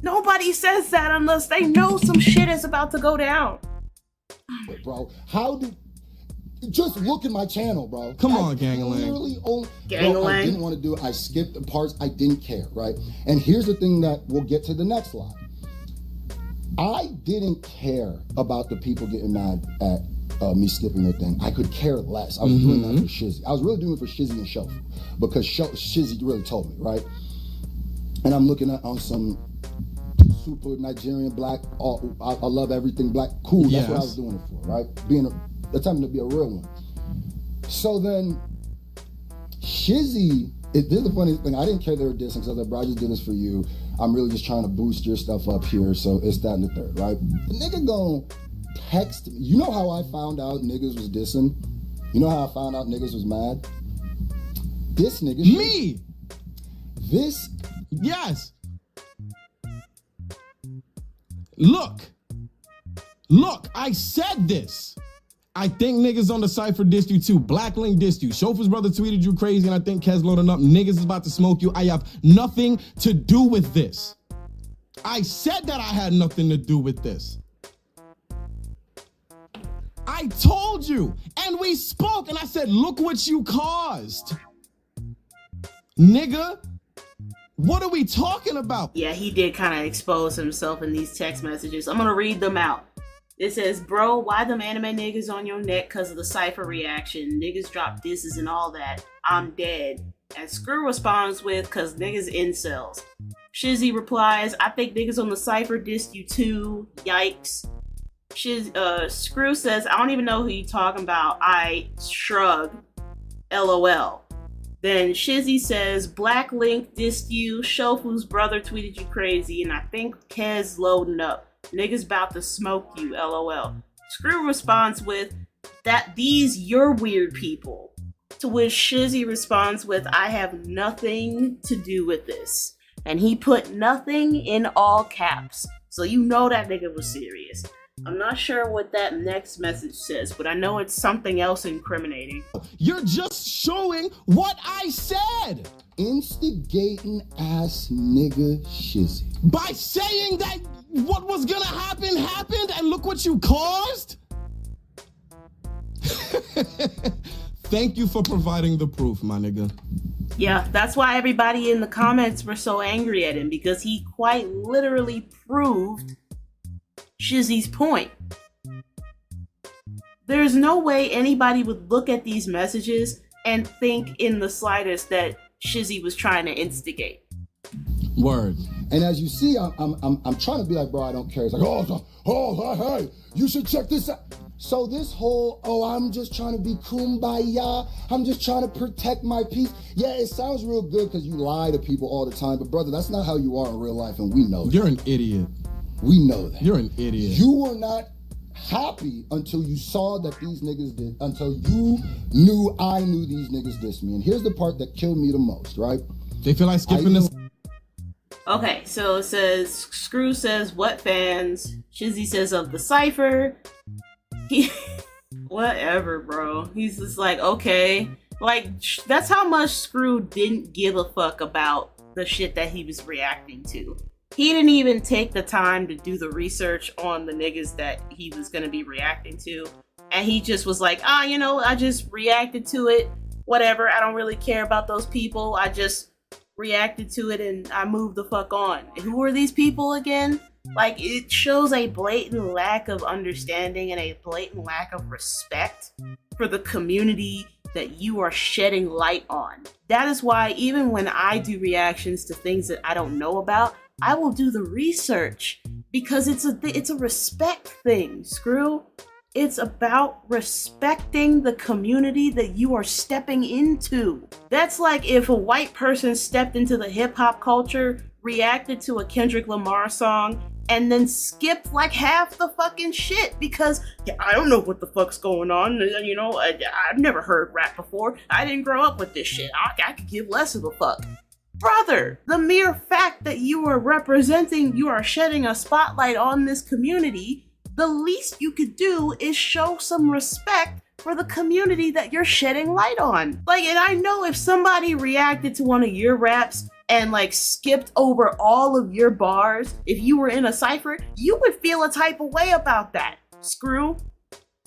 Nobody says that unless they know some shit is about to go down. Bro, just look at my channel, bro. Come on, Gang-a-lang. I didn't want to do it. I skipped the parts. I didn't care, right? And here's the thing that we'll get to the next slide. I didn't care about the people getting mad at me skipping their thing. I could care less. I was doing that for Shizzy. I was really doing it for Shizzy and Shofu because Shizzy really told me, right? And I'm looking at on some super Nigerian black. Oh, I love everything black. Cool. That's what I was doing it for, right? Attempting to be a real one. So then, Shizzy, this is the funny thing. I didn't care they were dissing because I was like, bro, I just did this for you. I'm really just trying to boost your stuff up here. So it's that and the third, right? The nigga gon' text me. You know how I found out niggas was dissing? You know how I found out niggas was mad? This nigga. Me! This. Yes. Look, I said this. I think niggas on the cipher dissed you too. Black Link dissed you. Shofu's brother tweeted you crazy, and I think Kez loading up. Niggas is about to smoke you. I have nothing to do with this. I said that I had nothing to do with this. I told you, and we spoke, and I said, look what you caused. Nigga, what are we talking about? Yeah, he did kind of expose himself in these text messages. I'm gonna read them out. It says, bro, why them anime niggas on your neck because of the cipher reaction? Niggas drop disses and all that. I'm dead. And Scru responds with, cause niggas incels. Shizzy replies, I think niggas on the cipher dissed you too. Yikes. Scru says, I don't even know who you talking about. I shrug. LOL. Then Shizzy says, Black Link dissed you. Shofu's brother tweeted you crazy. And I think Kez loading up. Niggas about to smoke you, LOL. Scru responds with, that these you're weird people. To which Shizzy responds with, I have nothing to do with this. And he put nothing in all caps. So you know that nigga was serious. I'm not sure what that next message says, but I know it's something else incriminating. You're just showing what I said. Instigating ass nigga Shizzy. By saying that what was gonna happen happened, and look what you caused? Thank you for providing the proof, my nigga. Yeah, that's why everybody in the comments were so angry at him, because he quite literally proved Shizzy's point. There's no way anybody would look at these messages and think in the slightest that Shizzy was trying to instigate. Word. And as you see, I'm trying to be like, bro, I don't care. It's like, hey, you should check this out. So this whole, I'm just trying to be kumbaya. I'm just trying to protect my peace. Yeah, it sounds real good because you lie to people all the time. But brother, that's not how you are in real life, and we know that. You're an idiot. We know that. You're an idiot. You were not happy until you saw that these niggas did, until you knew I knew these niggas dissed me. And here's the part that killed me the most, right? They feel like skipping this. Okay, so it says, Scru says, what fans? Shizzy says of the cipher. Whatever, bro. He's just like, okay. Like, that's how much Scru didn't give a fuck about the shit that he was reacting to. He didn't even take the time to do the research on the niggas that he was going to be reacting to. And he just was like, I just reacted to it. Whatever. I don't really care about those people. I just reacted to it and I moved the fuck on. Who are these people again? Like, it shows a blatant lack of understanding and a blatant lack of respect for the community that you are shedding light on. That is why even when I do reactions to things that I don't know about, I will do the research because it's a respect thing, Screw. It's about respecting the community that you are stepping into. That's like if a white person stepped into the hip hop culture, reacted to a Kendrick Lamar song, and then skipped like half the fucking shit because I don't know what the fuck's going on. You know, I've never heard rap before. I didn't grow up with this shit. I could give less of a fuck. Brother, the mere fact that you are shedding a spotlight on this community, the least you could do is show some respect for the community that you're shedding light on. Like, and I know if somebody reacted to one of your raps and like skipped over all of your bars, if you were in a cipher, you would feel a type of way about that. Screw.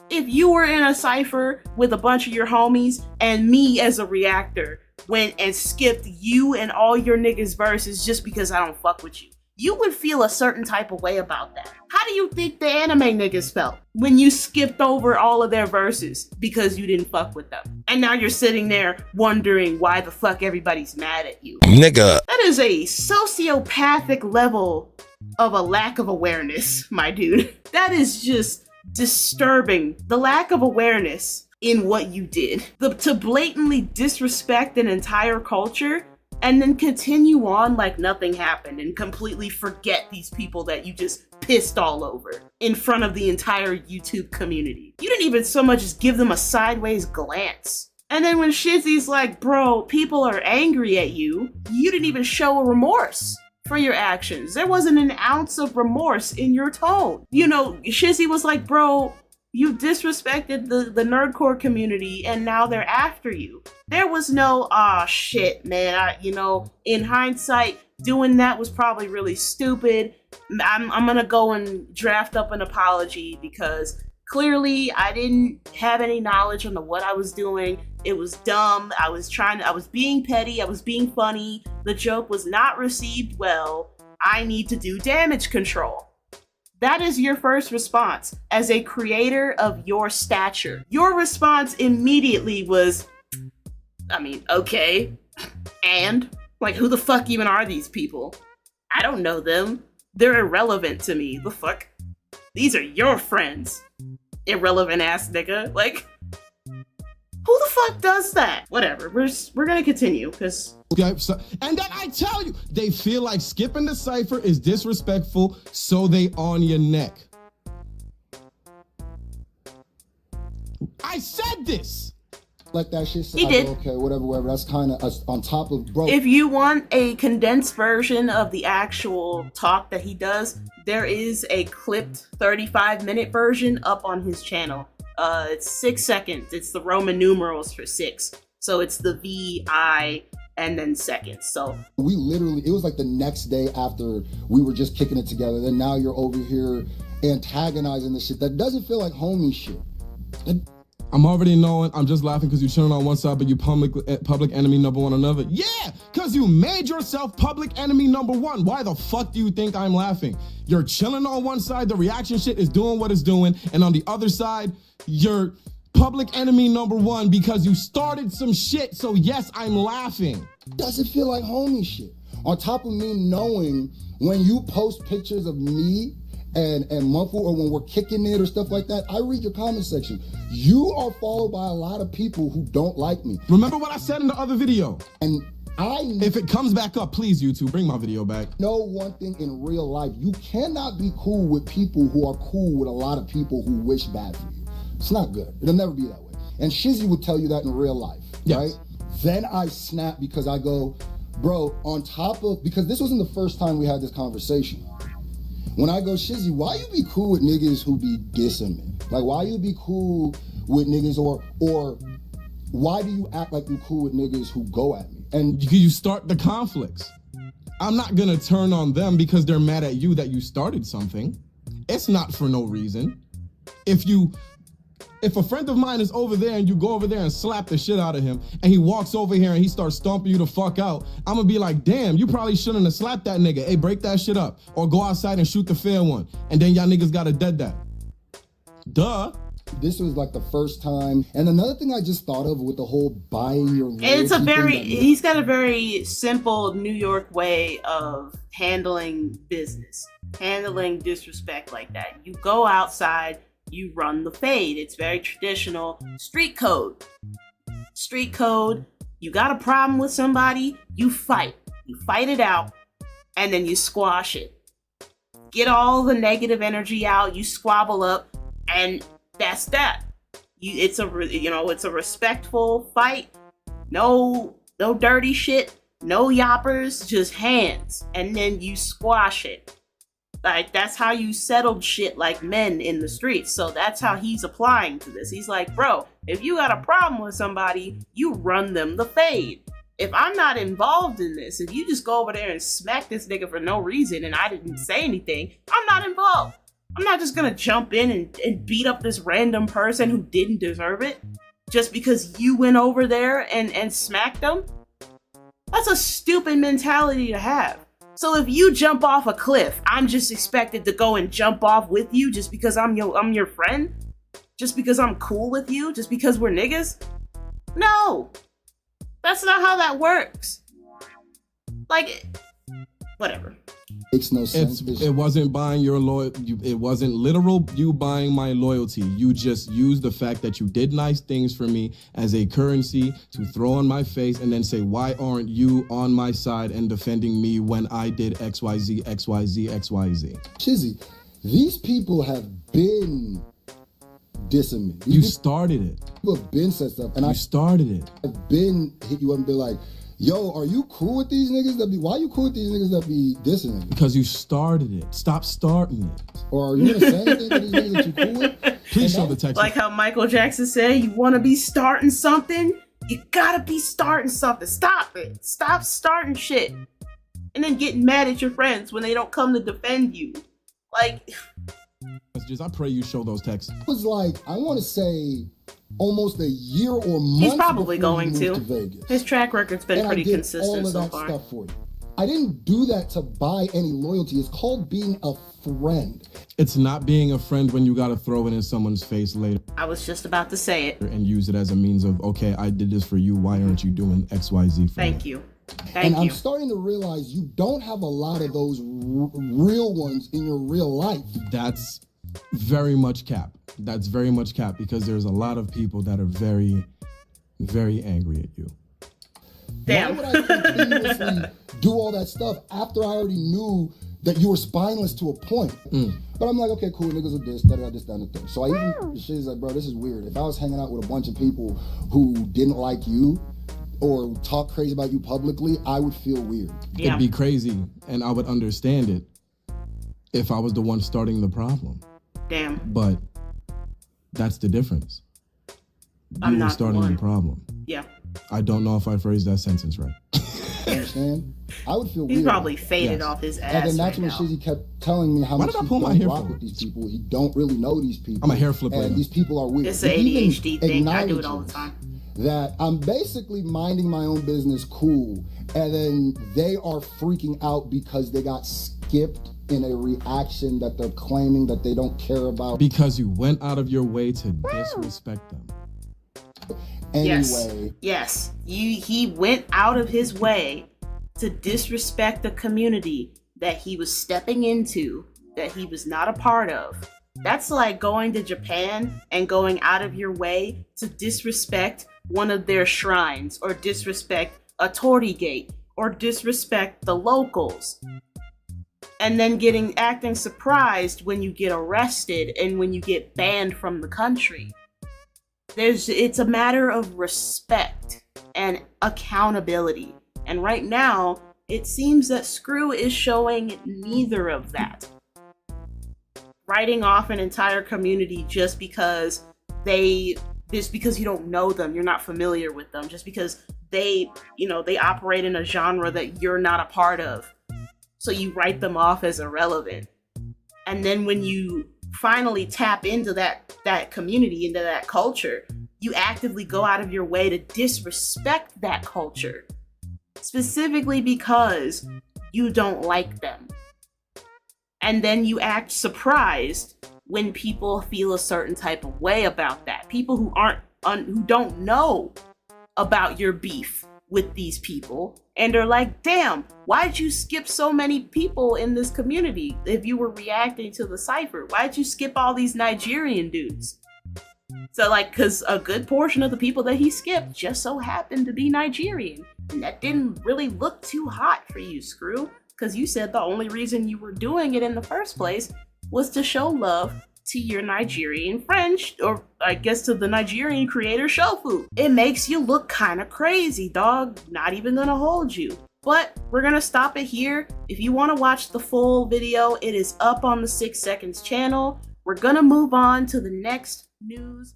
If you were in a cipher with a bunch of your homies and me as a reactor went and skipped you and all your niggas verses just because I don't fuck with you, you would feel a certain type of way about that. How do you think the anime niggas felt when you skipped over all of their verses because you didn't fuck with them? And now you're sitting there wondering why the fuck everybody's mad at you. Nigga. That is a sociopathic level of a lack of awareness, my dude. That is just disturbing. The lack of awareness in what you did. To blatantly disrespect an entire culture and then continue on like nothing happened and completely forget these people that you just pissed all over in front of the entire YouTube community. You didn't even so much as give them a sideways glance. And then when Shizzy's like, bro, people are angry at you, you didn't even show a remorse for your actions. There wasn't an ounce of remorse in your tone. You know, Shizzy was like, bro, you disrespected the nerdcore community and now they're after you. There was no, shit, man. In hindsight, doing that was probably really stupid. I'm gonna go and draft up an apology because clearly I didn't have any knowledge on what I was doing. It was dumb. I was being petty. I was being funny. The joke was not received well. I need to do damage control. That is your first response as a creator of your stature. Your response immediately was, okay. And, like, who the fuck even are these people? I don't know them. They're irrelevant to me. The fuck? These are your friends. Irrelevant ass nigga. Like, who the fuck does that? Whatever. We're gonna continue, because... Okay, so, and then I tell you, they feel like skipping the cipher is disrespectful, so they on your neck. I said this! Like that shit. He did. Okay, whatever. That's kind of on top of, bro. If you want a condensed version of the actual talk that he does, there is a clipped 35-minute version up on his channel. It's 6 seconds. It's the Roman numerals for 6. So it's the V-I and then seconds. So we literally, it was like the next day after we were just kicking it together. Then now you're over here antagonizing the shit. That doesn't feel like homie shit. I'm already knowing. I'm just laughing because you're chilling on one side, but you public enemy number one on another. Yeah, because you made yourself public enemy number one. Why the fuck do you think I'm laughing? You're chilling on one side, the reaction shit is doing what it's doing, and on the other side, you're public enemy number one because you started some shit. So yes, I'm laughing. Doesn't feel like homie shit. On top of me knowing when you post pictures of me and MUNFU, or when we're kicking it or stuff like that, I read your comment section. You are followed by a lot of people who don't like me. Remember what I said in the other video? And if it comes back up, please, YouTube, bring my video back. Know one thing in real life, you cannot be cool with people who are cool with a lot of people who wish bad for you. It's not good. It'll never be that way. And Shizzy would tell you that in real life, yes. Right? Then I snap because I go, bro, on top of, because this wasn't the first time we had this conversation. When I go, Shizzy, why you be cool with niggas who be dissing me? Like, why you be cool with niggas, or why do you act like you cool with niggas who go at me? And you start the conflicts. I'm not gonna turn on them because they're mad at you that you started something. It's not for no reason. If a friend of mine is over there and you go over there and slap the shit out of him and he walks over here and he starts stomping you the fuck out, I'm gonna be like, damn, you probably shouldn't have slapped that nigga. Hey, break that shit up. Or go outside and shoot the fair one. And then y'all niggas gotta dead that. Duh. This was like the first time. And another thing I just thought of with the whole buying your loyalty, he's got a very simple New York way of handling business, handling disrespect like that. You go outside, you run the fade. It's very traditional. Street code. Street code. You got a problem with somebody, you fight. You fight it out, and then you squash it. get all the negative energy out, you squabble up, and that's that. It's a respectful fight. No dirty shit, no yoppers, just hands, and then you squash it. Like, that's how you settled shit like men in the streets. So that's how he's applying to this. He's like, bro, if you got a problem with somebody, you run them the fade. If I'm not involved in this, if you just go over there and smack this nigga for no reason and I didn't say anything, I'm not involved. I'm not just gonna jump in and beat up this random person who didn't deserve it just because you went over there and smacked them. That's a stupid mentality to have. So if you jump off a cliff, I'm just expected to go and jump off with you just because I'm your friend? Just because I'm cool with you? Just because we're niggas? No! That's not how that works. Like, whatever. Makes no sense. It wasn't buying your loyalty. It wasn't literal you buying my loyalty. You just used the fact that you did nice things for me as a currency to throw on my face and then say, why aren't you on my side and defending me when I did XYZ, XYZ, XYZ? Shizzy, these people have been dissing me. You started it. People have been said stuff. And I started it. I've been hit you up and be like, yo, are you cool with these niggas why you cool with these niggas that be dissing me? Because you started it. Stop starting it. Or are you gonna say anything to these niggas that you cool with? Please show the text. Like how Michael Jackson said, you wanna be starting something? You gotta be starting something. Stop it. Stop starting shit. And then getting mad at your friends when they don't come to defend you. Like, I pray you show those texts. It was like, I want to say almost a year or months. He's probably going to. Vegas. His track record's been pretty consistent so far. Stuff for you. I didn't do that to buy any loyalty. It's called being a friend. It's not being a friend when you got to throw it in someone's face later. I was just about to say it. And use it as a means of, okay, I did this for you. Why aren't you doing X, Y, Z for me? Thank you. Thank you. I'm starting to realize you don't have a lot of those real ones in your real life. That's very much cap. That's very much cap because there's a lot of people that are very, very angry at you. Damn. Why would I continuously do all that stuff after I already knew that you were spineless to a point? But I'm like, okay, cool, niggas are this, this, that, and the third. So I even, she's like, bro, this is weird. If I was hanging out with a bunch of people who didn't like you or talk crazy about you publicly, I would feel weird. Yeah. It'd be crazy, and I would understand it if I was the one starting the problem. Damn. But that's the difference. I'm not starting the problem. Yeah. I don't know if I phrased that sentence right. Understand? I would feel weird. He's probably faded off his ass. And then that's when Shizzy kept telling me how much he don't rock with these people. He don't really know these people. I'm a hair flipper. And these people are weird. It's an ADHD thing. I do it all the time. That I'm basically minding my own business cool, and then they are freaking out because they got skipped in a reaction that they're claiming that they don't care about. Because you went out of your way to disrespect them. Anyway. Yes. He went out of his way to disrespect the community that he was stepping into, that he was not a part of. That's like going to Japan and going out of your way to disrespect one of their shrines, or disrespect a torii gate, or disrespect the locals. And then acting surprised when you get arrested and when you get banned from the country. It's a matter of respect and accountability. And right now, it seems that Scru is showing neither of that. Writing off an entire community just because you don't know them, you're not familiar with them, just because they operate in a genre that you're not a part of. So you write them off as irrelevant. And then when you finally tap into that community, into that culture, you actively go out of your way to disrespect that culture, specifically because you don't like them. And then you act surprised when people feel a certain type of way about that. People who who don't know about your beef with these people and are like, damn, why'd you skip so many people in this community if you were reacting to the cipher? Why'd you skip all these Nigerian dudes? So because a good portion of the people that he skipped just so happened to be Nigerian. And that didn't really look too hot for you, Scru. because you said the only reason you were doing it in the first place was to show love to your Nigerian friend, or I guess to the Nigerian creator Shofu. It makes you look kind of crazy, dog. Not even gonna hold you. But we're gonna stop it here. If you want to watch the full video, it is up on the 6 Seconds channel. We're gonna move on to the next news.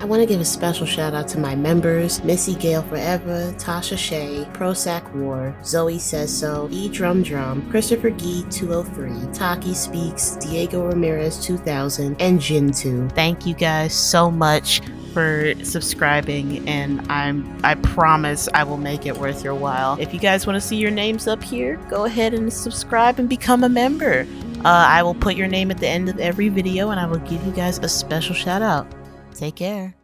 I want to give a special shout out to my members, Missy Gale Forever, Tasha Shea, Prosac War, Zoe Says So, E Drum Drum, Christopher Gee 203, Taki Speaks, Diego Ramirez 2000, and Jin2. Thank you guys so much for subscribing, and I promise I will make it worth your while. If you guys want to see your names up here, go ahead and subscribe and become a member. I will put your name at the end of every video, and I will give you guys a special shout out. Take care.